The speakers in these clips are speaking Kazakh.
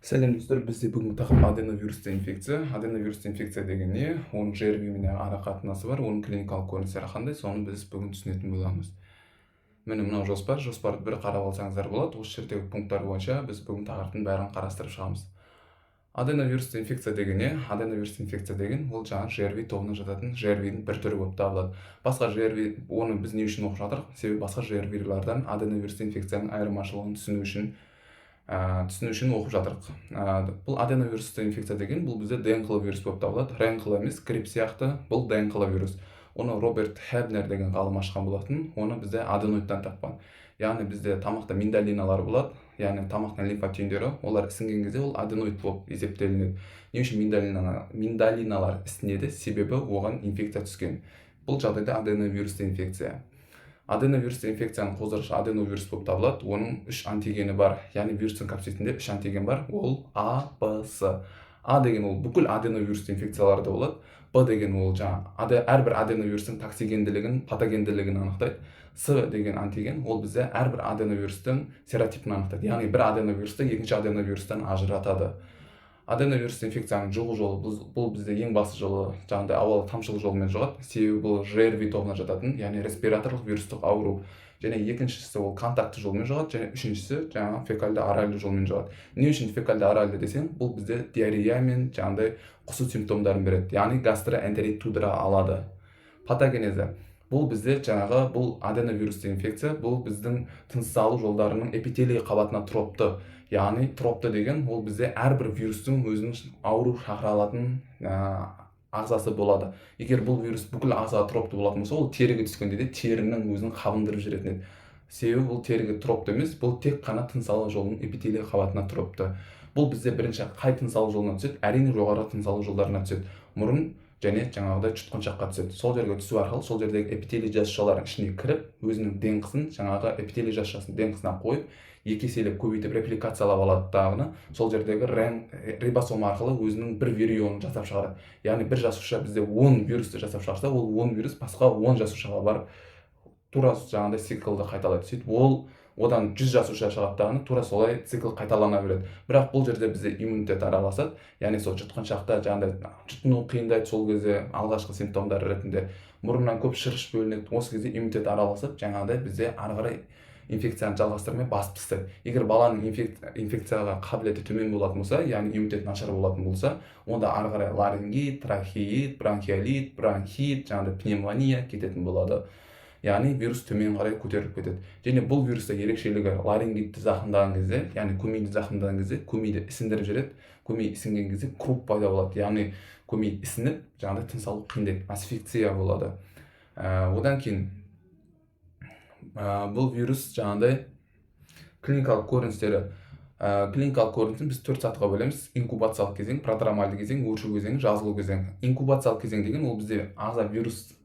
Сәлем достар, бізде бүгінгі тақырып аденовирусты инфекция. Аденовирусты инфекция деген не? Оның ЖРВ менен ара қатынасы бар, оның клиникалық көріністері қандай, соны біз бүгін түсінетін боламыз. Міне мынау жоспарды бір қарап алсаңыздар болады. Осы жердегі пункттар бойынша біз бүгін тақырыптың бәрін қарастырып шығамыз. Аденовирусты инфекция деген не? Аденовирусты инфекция деген ол жаңағы ЖРВ тобына жататын ЖРВ-дің бір түрі болып табылады. Басқа ЖРВ, оны біз не үшін оқып жатырмыз? Себебі басқа ЖРВ-лардан аденовирусты инфекцияның айырмашылығын түсіну үшін оқып жатырмыз. Бұл аденовирусты инфекция деген бұл бізде ДНК вирус болып табылады. РНК емес, грипп сияқты бұл ДНК вирус. Оны Роберт Хебнер деген ғалым ашқан болатын. Оны бізде аденоидтан тапқан. Яғни бізде тамақта миндалиналар болады, яғни тамақтың лимфа түйіндері, олар ісінген кезде ол аденоид болып есептелінеді. Не үшін миндалиналар ісінеді? Себебі оған инфекция түскен. Бұл жағдайда аденовирусты инфекция. Аденовирусты инфекцияның қоздырғышы аденовирус болып табылады. Оның 3 антигені бар, яғни вирустың капсидінде 3 антиген бар. Ол А, Б, С. А деген ол бүкіл аденовирусты инфекцияларда болады. Б деген ол әрбір аденовирустың токсигенділігін, патогенділігін анықтайды. С деген антиген ол бізде әрбір аденовирустың серотипін анықтайды. Яғни бір аденовирусты екінші аденовирустан ажыратады. Аденовирусты инфекцияның жұғу жолы бұл бізде ең басты жолы жаңағыдай ауалы тамшылық жолымен жұғады. Себебі бұл ЖРВ тобына жататын, яғни респираторлық вирустық ауру. Және екіншісі ол контакты жолмен жұғады, және үшіншісі жаңағы фекальды оральды жолмен жұғады. Не үшін фекальды оральды десең, бұл бізде диарея мен жаңағыдай құсу симптомдарын береді. Яғни гастроэнтерит тудыра алады. Патогенезі. Бұл бізде бұл аденовирусты инфекция, бұл біздің тыныс алу жолдарының эпителий қабатына тропты. Яғни тропты деген ол бізде әрбір вирустың өзінің ауру шақыра алатын ағзасы болады. Егер бұл вирус бүкіл ағзаға тропты болатын болса, ол теріге түскенде де терінің өзін қабындырып жүретін еді. Себебі бұл теріге тропты емес, бұл тек қана тыныс алу жолының эпителий қабатына тропты. Бұл бізде бірінші қай тыныс алу жолына түседі? Әрине жоғары тыныс алу жолдарына түседі. Мұрын және жаңағыдай жұтқыншаққа түседі. Сол жерге түсу арқылы сол жердегі эпителий жасушалардың ішіне кіріп, өзінің денқысын жаңағы эпителий жасушасының денқысына қойып, екі еселеп көбейтіп репликациялап алады дағыны. Сол жердегі рибосом арқылы өзінің бір вирионын жасап шығарады. Яғни бір жасуша бізде 10 вирусты жасап шығарса, ол 10 вирус басқа 10 жасушаға барып тура жаңағыдай циклды қайталайды. Сөйтіп одан 100 жасуша шығады дағыны, тура солай цикл қайталана береді. Бірақ бұл жерде бізде иммунитет араласады. Яғни сол жұтқыншақта жаңағыдай жұтыну қиындайды, сол кезде алғашқы симптомдар ретінде мұрыннан көп шырыш бөлінеді. Осы кезде иммунитет араласып, жаңағыдай бізде ары қарай инфекцияны жалғастырмай басып тастайды. Егер баланың инфекцияға қабілеті төмен болатын болса, яғни иммунитет нашар болатын болса, онда ары қарай ларингит, трахеит, бронхиолит, бронхит, жаңағыдай пневмония кететін болады. Яғни вирус төмен қарай көтеріліп кетеді. Және бұл вируста ерекшелігі ларингитті зақымдаған кезде, яғни көмейді зақымдаған кезде, көмейді ісіндіріп жібереді. Көмей ісінген кезде круп пайда болады. Яғни көмей ісініп, жаңағыдай тыныс алу қиындайды, асфиксия болады. Одан кейін бұл вирус жаңағыдай клиникалық көріністері. Клиникалық көрінісін біз 4 сатыға бөлеміз. Инкубациялық кезең, продромальды кезең, өршу кезеңі, жазылу кезеңі. Инкубациялық кезең деген ол бізде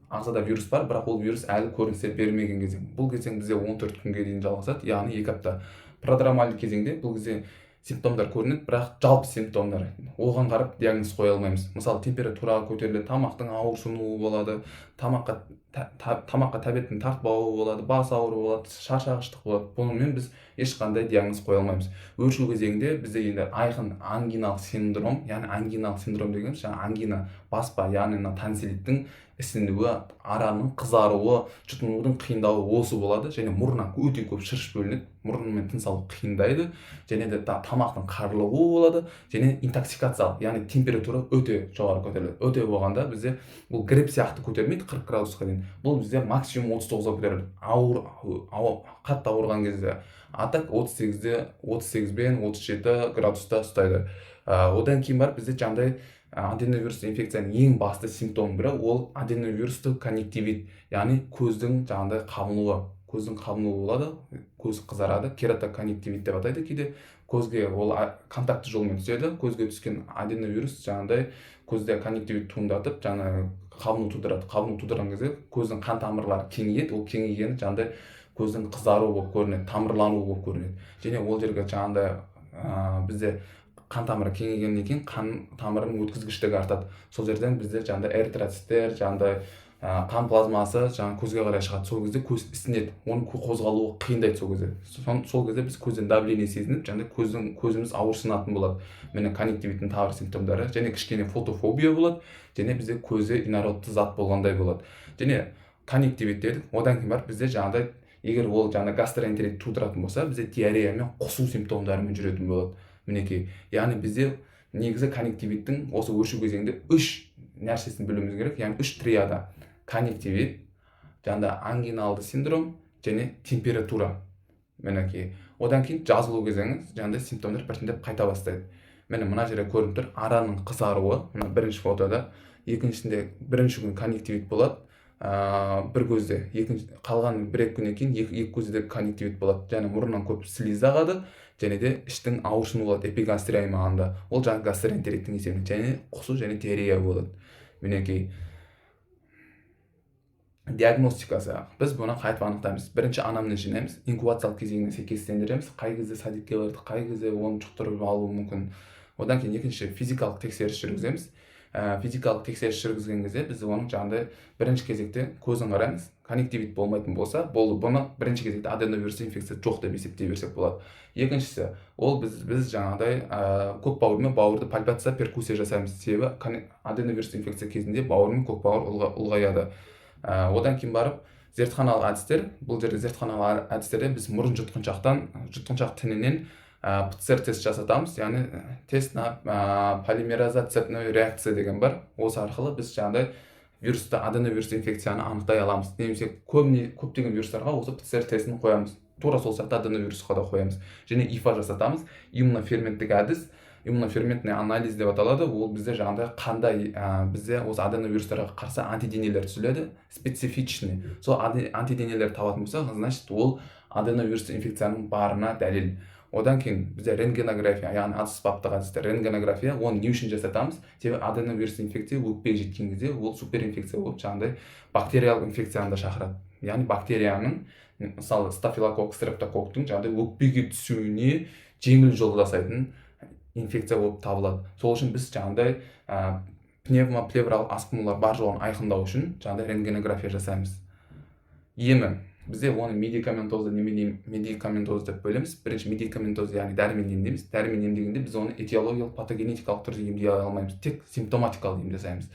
ағзада вирус бар, бірақ ол вирус әлі көріністер бермеген кезең. Бұл кезең бізде 14 күнге дейін жалғасады, яғни 2 апта. Продромальды кезеңде бұл кезде симптомдар көрінеді, бірақ жалпы симптомдар. Оған қарап диагноз қоя алмаймыз. Мысалы, температура көтеріледі, тамақтың ауырсынуы болады, тамаққа тәбеттің тартпауы болады, бас ауруы болады, шаршағыштық болады. Бұнымен біз ешқандай диагноз қоя алмаймыз. Өршу кезеңінде бізде енді айқын ангиналық синдром, яғни ангиналық синдром деген ангина баспа, яғни тонсиллиттің ісінуі, араның қызаруы, жұтынудың қиындауы осы болады. Және мұрнынан өте көп шырыш бөлінеді, мұрнымен тыныс алу қиындайды, және де тамақтың қарылуы болады, және интоксикациялық, яғни температура өте жоғары көтеріледі. Өте болғанда бізде бұл грипп сияқты көтермейді 40 градусқа дейін. Бұл бізде максимум 39-ға көтеріледі. Қатты ауырған кезде. А так 38 бен 37 градуста ұстайды. Одан кейін бар бізде жаңағыдай аденовирусты инфекцияның ең басты симптомы бірі ол аденовирусты конъюнктивит, яғни көздің жаңағыдай қабынуы. Көздің қабынуы болады, көз қызарады, кератоконъюнктивит деп атайды кейде. Көзге ол контакты жолмен түседі. Көзге түскен аденовирус жаңағыдай көзде конъюнктивит туындатып, жаңағы қабыну тудырады. Қабыну тудырған кезде көздің қан тамырлары кеңейеді. Ол кеңейгені жаңағыдай көздің қызаруы болып көрінеді, тамырлануы болып көрінеді. Және ол жерге жаңағыдай бізде қан тамыры кеңейгеннен кейін қан тамырының өткізгіштігі артады. Сол жерден бізде жаңағыдай эритроциттер, жаңағыдай қан плазмасы жаңағы көзге қарай шығады. Сол кезде көз ісінеді, оның қозғалуы қиындайды сол кезде. Сол кезде біз көзден давление сезініп, жаңағыдай көзіміз ауырсынатын болады. Міне конъюнктивиттің тағы бір симптомдары, және кішкене фотофобия болады, және бізде көзі инородты зат болғандай болады. Және конъюнктивит дедік. Одан кейін барып бізде жаңағыдай, егер ол гастроэнтерит тудыратын болса, бізде диарея мен құсу симптомдарымен жүретін болады. Мінекей, яғни бізде негізі конъюнктивиттің осы өршу кезеңінде 3 нәрсесін білуіміз керек, яғни 3 триада: конъюнктивит, ангиналды синдром және температура. Мінекей, одан кейін жазылу кезеңі симптомдар біртіндеп қайта бастайды. Мына жерде көрініп тұр, араның қызаруы, мына бірінші фотода. Екіншісінде бірінші күн конъюнктивит болады, бір көзде, қалған 1-2 күннен кейін екі көзде конъюнктивит болады. Және мұрыннан көп слиз ағады, және де іштің ауырсыну болады эпигастрия аймағында. Ол гастроэнтериттің есебінен, және құсу және диарея болады. Мінекей, диагностикасы. Біз бұны қайтып анықтаймыз. Бірінші анамнез жинаймыз, инкубациялық кезеңіне сәйкестендіреміз, қай кезде садикке барды, қай кезде оны жұқтырып алуы мүмкін. Одан кейін екінші физикалық тексеріс жүргіземіз. Физикалық тексеріс жүргізген кезде біз оның бірінші кезекте көзін қараймыз. Конъюнктивит болмайтын болса, бұны бірінші кезекте аденовирус инфекция жоқ деп есептей берсек болады. Екіншісі, ол біз көк бауыр мен бауырды пальпация, перкуссия жасаймыз. Себебі аденовирус инфекция кезінде бауыр мен көк бауыр ұлғаяды. Одан кейін барып зертханалық әдістер. Бұл жерде зертханалық әдістерде біз мұрын жұтқыншақ тінінен ПЦР тест жасатамыз, яғни тест на полимераза цепной реакция деген бар. Осы арқылы біз вирусты, аденовирус инфекцияны анықтай аламыз. Немесе көптеген вирустарға осы ПЦР тестін қоямыз. Тура сол сияқты аденовирусқа да қоямыз. Және ИФА жасатамыз. Иммуноферменттік әдіс, иммуноферментный анализ деп аталады. Ол бізде қандай бізде осы аденовирустарға қарсы антиденелер түзіледі, специфичный. Сол антиденелер табатын болса, значит, ол аденовирус инфекцияның барына дәлел. Одан кейін бізде рентгенография, яғни аспаптық әдістер, рентгенография, оны не үшін жасатамыз? Себебі аденовирус инфекция өкпеге жеткен кезде ол суперинфекция болып, бактериялық инфекцияны да шақырады. Яғни бактерияның, мысалы стафилококк, стрептококктың өкпеге түсуіне жеңіл жол жасайтын инфекция болып табылады. Сол үшін біз пневмоплевралық асқынулар бар жоғын айқындау үшін рентгенография жасаймыз. Емі, бізде оны медикаментозды деп бөлеміз. Бірінші медикаментозды, яғни дәрімен емдейміз. Дәрімен емдегенде біз оны этиологиялық, патогенетикалық түрде емдей алмаймыз, тек симптоматикалық ем жасаймыз.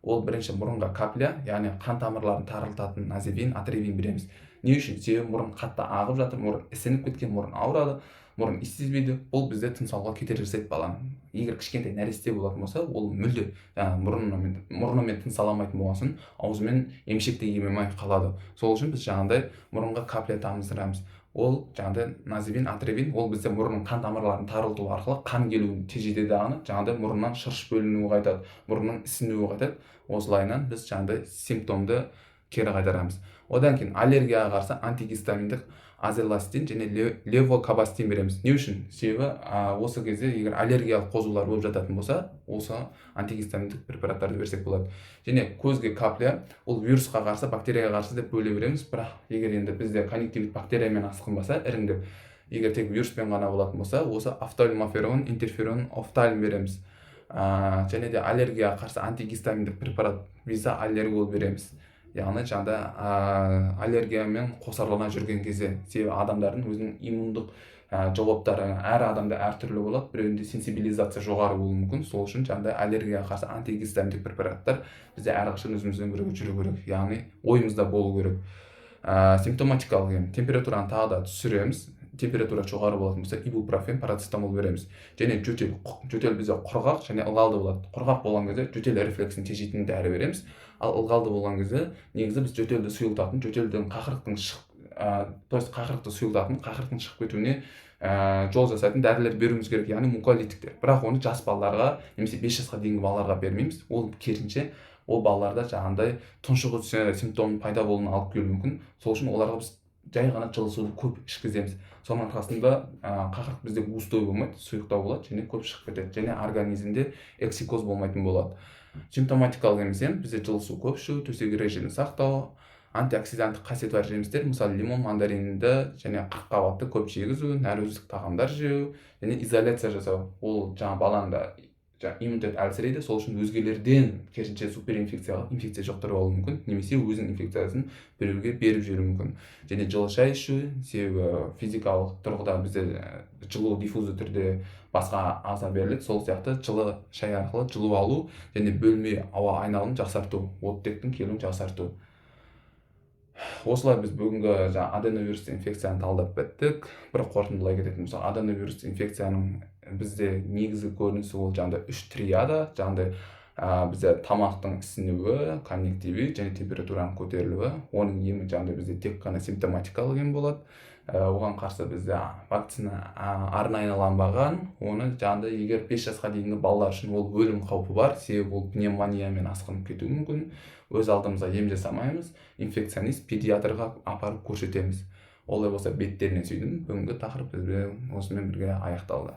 Ол бірінші мұрынға капля, яғни қан тамырларын тарылтатын назевин, атревин береміз. Не үшін? Себебі мұрын қатты ағып жатыр, мұрын ісініп кеткен, мұрын ауырады, мұрын иіс сезбейді. Ол бізде тыныс алуға кедергі жасайды баланы. Егер кішкентай нәресте болатын болса, ол мүлде мұрнымен тыныс ала алмайтын болғасын, аузымен емшекте емемай қалады. Сол үшін біз мұрынға капля тамыздырамыз. Ол назевин, атревин, ол бізде мұрынның қан тамырларын тарылту арқылы қан келуін тежейді дағаны, мұрыннан шырыш бөлінуі қайтады, мұрынның ісінуі қайтады. Осылайынан біз симптомды кері қайтарамыз. Одан кейін аллергияға қарсы антигистаминдік азеластин және левокабастин береміз. Не үшін? Себебі осы кезде егер аллергиялық қозулар болып жататын болса, осы антигистаминдік препараттарды берсек болады. Және көзге капля, ол вирусқа қарсы, бактерияға қарсы деп бөле береміз. Бірақ егер енді бізде конъюнктивит бактериямен асқынбаса, іріңдеп, егер тек вируспен ғана болатын болса, осы офтальмоферон, интерферон, офтальм береміз. Және де аллергияға қарсы антигистаминдік препарат виза аллергол береміз. Яғни аллергиямен қосарлана жүрген кезде, себебі адамдардың өзінің иммундық жауаптары әр адамда әртүрлі болады, біреуінде сенсибилизация жоғары болуы мүмкін. Сол үшін аллергияға қарсы антигистаминдік препараттар бізде әрқашан өзімізбен бірге жүру керек, яғни ойымызда болу керек. Симптоматикалық ем, температураны тағы да түсіреміз. Температура жоғары болатын болса, ибупрофен, парацетамол береміз. Және жөтел бізде құрғақ және ылғалды болады. Құрғақ болған кезде жөтел рефлексін тежейтін дәрі береміз. Ал ылғалды болған кезде негізі біз жөтелді сұйылтатын, жөтелдің қақырықты сұйылтатын, қақырықтың шығып кетуіне жол жасайтын дәрілер беруіміз керек, яғни муколитиктер. Бірақ оны жас балаларға, немесе 5 жасқа дейінгі балаларға бермейміз. Ол керісінше ол балаларда тұншығу симптомының пайда болуына алып келуі мүмкін. Сол үшін оларға біз жай ғана жылы суды көп ішкіземіз. Соның арқасында қақырық бізде густой болмайды, сұйықтау болады және көп шығып кетеді. Және организмде эксикоз болмайтын болады. Симптоматикалық емес ем, бізде жылы су көп ішу, төсек режимін сақтау, антиоксиданттық қасиеті бар жемістер, мысалы лимон, мандаринді және қаққабатты көп жегізу, нәрөздік тағамдар жеу және изоляция жасау. Ол баланы иммунитет әлсірейді, сол үшін өзгелерден керісінше инфекция жұқтырып алуы мүмкін, немесе өзінің инфекциясын біреуге беріп жіберуі мүмкін. Және жылы шай ішу, себебі физикалық тұрғыда бізде жылу диффузды түрде басқа ағза беріледі, сол сияқты жылы шай арқылы жылу алу және бөлме ауа айналымын жақсарту, оттектің келуін жақсарту. Осылай біз бүгінгі аденовирусты инфекцияны талдап біттік. Бір қорытындылай кететін болсақ, аденовирусты инфекцияның бізде негізгі көрінісі ол жаңағыдай 3 триада, жаңағыдай бізде тамақтың ісінуі, конъюнктивит және температураның көтерілуі. Оның емі жаңағыдай бізде тек қана симптоматикалық ем болады. Оған қарсы бізде вакцина арнайыланбаған, оны жаңағыдай егер 5 жасқа дейінгі балалар үшін ол өлім қаупі бар, себебі ол пневмониямен асқынып кетуі мүмкін. Өз алдымызға ем жасамаймыз, инфекционист педиатрға апарып көрсетеміз. Олай болса беттерінен сүйдім. Бүгінгі тақырып бізбен осымен бірге аяқталды.